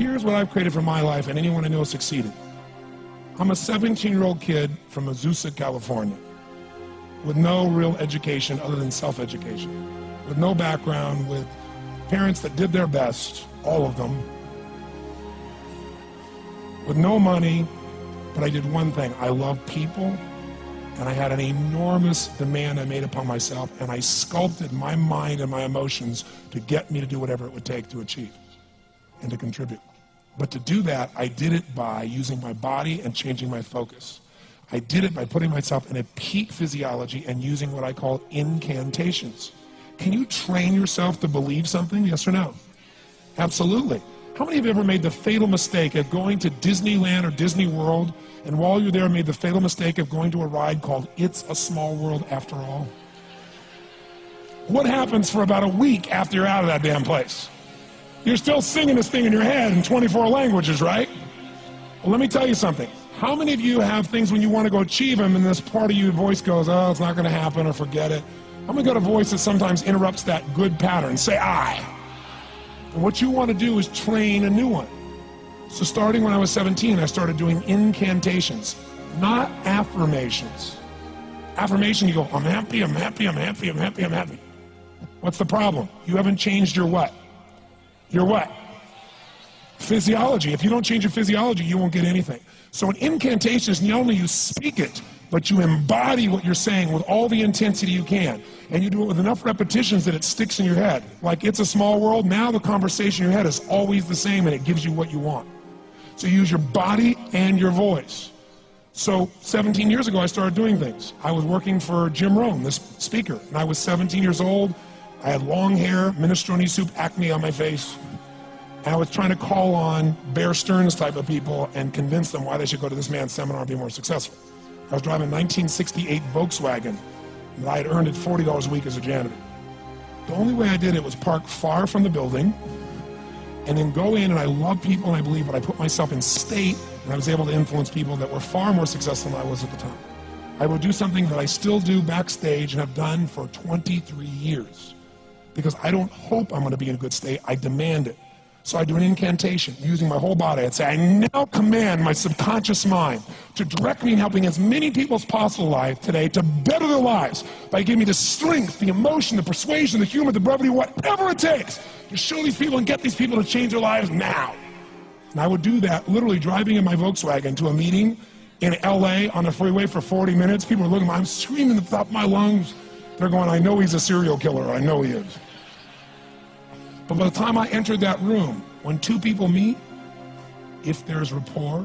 here's what I've created for my life and anyone I know succeeded. I'm a 17-year-old kid from Azusa, California, with no real education other than self-education, with no background, with parents that did their best, all of them, with no money, but I did one thing. I love people, and I had an enormous demand I made upon myself, and I sculpted my mind and my emotions to get me to do whatever it would take to achieve and to contribute. But to do that, I did it by using my body and changing my focus. I did it by putting myself in a peak physiology and using what I call incantations. Can you train yourself to believe something, yes or no? Absolutely. How many of you ever made the fatal mistake of going to Disneyland or Disney World, and while you're there made the fatal mistake of going to a ride called It's a Small World After All? What happens for about a week after you're out of that damn place? You're still singing this thing in your head in 24 languages, right? Well, let me tell you something. How many of you have things when you want to go achieve them and this part of your voice goes, oh, it's not going to happen, or forget it? How many got a voice that sometimes interrupts that good pattern? Say I. And what you want to do is train a new one. So starting when I was 17, I started doing incantations, not affirmations. Affirmation, you go, I'm happy, I'm happy, I'm happy, I'm happy, I'm happy. What's the problem? You haven't changed your what? Your what? Physiology. If you don't change your physiology, you won't get anything. So an incantation is not only you speak it, but you embody what you're saying with all the intensity you can. And you do it with enough repetitions that it sticks in your head. Like It's a Small World, now the conversation in your head is always the same and it gives you what you want. So you use your body and your voice. So 17 years ago, I started doing things. I was working for Jim Rohn, this speaker, and I was 17 years old. I had long hair, minestrone soup, acne on my face. And I was trying to call on Bear Stearns type of people and convince them why they should go to this man's seminar and be more successful. I was driving a 1968 Volkswagen that I had earned at $40 a week as a janitor. The only way I did it was park far from the building and then go in, and I love people and I believe, but I put myself in state and I was able to influence people that were far more successful than I was at the time. I would do something that I still do backstage and have done for 23 years because I don't hope I'm going to be in a good state, I demand it. So I do an incantation using my whole body. I'd say, I now command my subconscious mind to direct me in helping as many people as possible alive today to better their lives by giving me the strength, the emotion, the persuasion, the humor, the brevity, whatever it takes to show these people and get these people to change their lives now. And I would do that literally driving in my Volkswagen to a meeting in LA on the freeway for 40 minutes. People are looking at me, I'm screaming at the top of my lungs. They're going, I know he's a serial killer, I know he is. But by the time I entered that room, when two people meet, if there's rapport,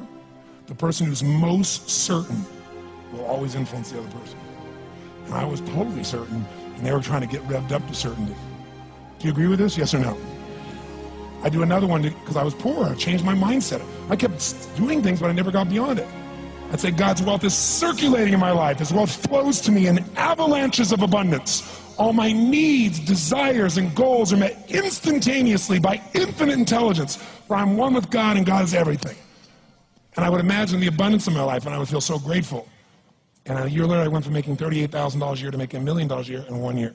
the person who's most certain will always influence the other person. And I was totally certain, and they were trying to get revved up to certainty. Do you agree with this, yes or no? I do another one because I was poor. I changed my mindset. I kept doing things, but I never got beyond it. I'd say God's wealth is circulating in my life. His wealth flows to me in avalanches of abundance. All my needs, desires, and goals are met instantaneously by infinite intelligence, for I'm one with God and God is everything. And I would imagine the abundance of my life, and I would feel so grateful. And a year later, I went from making $38,000 a year to making $1 million a year in 1 year.